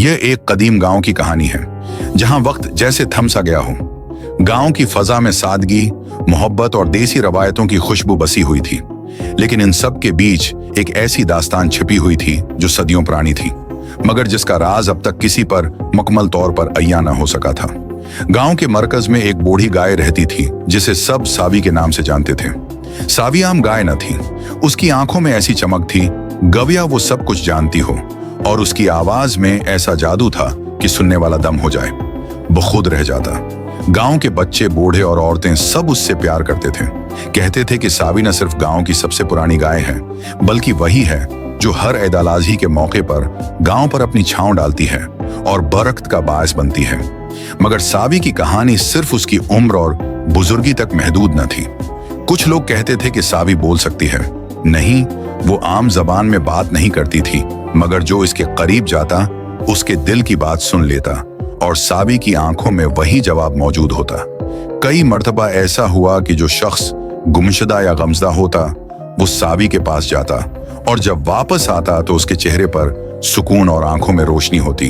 यह एक कदीम गांव की कहानी है जहां वक्त जैसे थम सा गया हो। गांव की फजा में सादगी, मोहब्बत और देसी रवायतों की खुशबू बसी हुई थी, लेकिन इन सब के बीच एक ऐसी दास्तान छिपी हुई थी जो सदियों पुरानी थी, मगर जिसका राज अब तक किसी पर मुकम्मल तौर पर अय्या न हो सका था। गांव के मरकज में एक बूढ़ी गाय रहती थी जिसे सब सावी के नाम से जानते थे। सावी आम गाय न थी, उसकी आंखों में ऐसी चमक थी गविया वो सब कुछ जानती हो, और उसकी आवाज में ऐसा जादू था कि सुनने वाला दम हो जाए, वो खुद रह जाता। गांव के बच्चे, बूढ़े और औरतें सब उससे प्यार करते थे। कहते थे कि सावी न सिर्फ गांव की सबसे पुरानी गाय है, बल्कि वही है जो हर ऐदालाजी के मौके पर गांव पर अपनी छांव डालती है और बरकत का बायस बनती है। मगर सावी की कहानी सिर्फ उसकी उम्र और बुजुर्गी तक महदूद न थी। कुछ लोग कहते थे कि सावी बोल सकती है, नहीं, वो आम जबान में बात नहीं करती थी, मगर जो इसके करीब जाता उसके दिल की बात सुन लेता, और सावी की आंखों में वही जवाब मौजूद होता। कई मर्तबा ऐसा हुआ कि जो शख्स गुमशुदा या गमजदा होता वो सावी के पास जाता, और जब वापस आता तो उसके चेहरे पर सुकून और आंखों में रोशनी होती।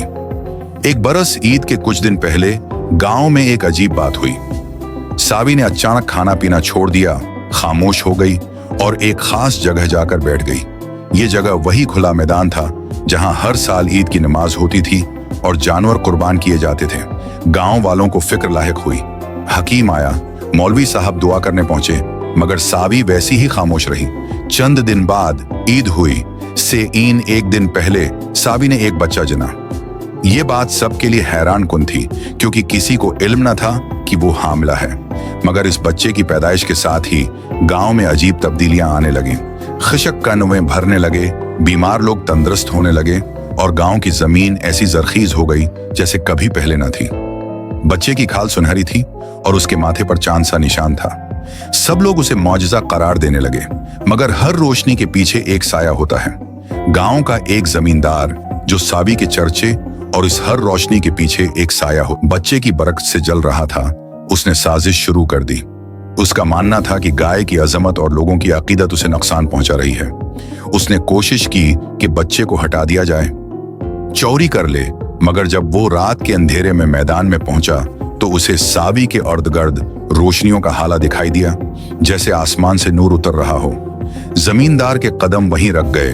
एक बरस ईद के कुछ दिन पहले गांव में एक अजीब बात हुई। सावी ने अचानक खाना पीना छोड़ दिया, खामोश हो गई और एक खास जगह जाकर बैठ गई। ये जगह वही खुला मैदान था जहां हर साल ईद की नमाज होती थी और जानवर कुर्बान किए जाते थे। गांव वालों को फिक्र लाहिक हुई। हकीम आया, मौलवी साहब दुआ करने पहुंचे, मगर सावी वैसी ही खामोश रही। चंद दिन बाद ईद हुई से एक दिन पहले सावी ने एक बच्चा जना। ये बात सबके लिए हैरान कुन थी, क्योंकि किसी को इल्म न था कि वो हामिला है। मगर इस बच्चे की पैदाइश के साथ ही गांव में अजीब तब्दीलियां आने लगी। खिशक कनवें भरने लगे, बीमार लोग तंदुरुस्त होने लगे, और गांव की जमीन ऐसी जरखीज हो गई जैसे कभी पहले न थी। बच्चे की खाल सुनहरी थी और उसके माथे पर चांद सा निशान था। सब लोग उसे मौजज़ा करार देने लगे, मगर हर रोशनी के पीछे एक साया होता है। गांव का एक जमींदार जो सावी के चर्चे और इस हर रोशनी के पीछे एक साया हो, बच्चे की बरकत से जल रहा था, उसने साजिश शुरू कर दी। उसका मानना था कि गाय की अजमत और लोगों की अकीदत उसे नुकसान पहुंचा रही है। उसने कोशिश की कि बच्चे को हटा दिया जाए, चोरी कर ले, मगर जब वो रात के अंधेरे में मैदान में पहुंचा तो उसे सावी के अर्द-गर्द रोशनियों का हाला दिखाई दिया, जैसे आसमान से नूर उतर रहा हो। जमींदार के कदम वहीं रख गए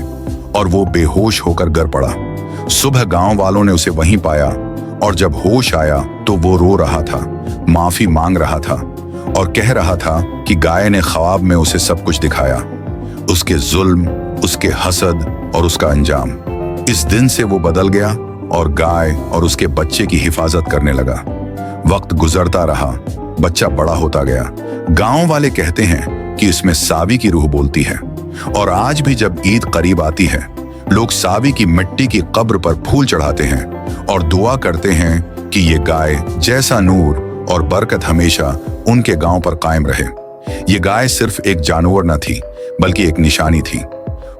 और वो बेहोश होकर गिर पड़ा। सुबह गांव वालों ने उसे वहीं पाया, और जब होश आया तो वो रो रहा था, माफी मांग रहा था और कह रहा था कि गाय ने ख्वाब में उसे सब कुछ दिखाया, उसके जुल्म, उसके हसद और उसका अंजाम। इस दिन से वो बदल गया और गाय और उसके बच्चे की हिफाजत करने लगा। वक्त गुजरता रहा, बच्चा बड़ा होता गया। गांव वाले कहते हैं कि इसमें सावी की रूह बोलती है, और आज भी जब ईद करीब आती है, लोग सावी की मिट्टी की कब्र पर फूल चढ़ाते हैं और दुआ करते हैं कि ये गाय जैसा नूर और बरकत हमेशा उनके गांव पर कायम रहे। ये गाय सिर्फ एक जानवर न थी, बल्कि एक निशानी थी,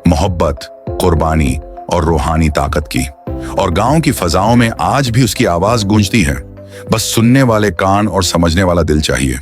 मोहब्बत, कुर्बानी और रूहानी ताकत की। और गांव की फजाओं में आज भी उसकी आवाज गूंजती है, बस सुनने वाले कान और समझने वाला दिल चाहिए।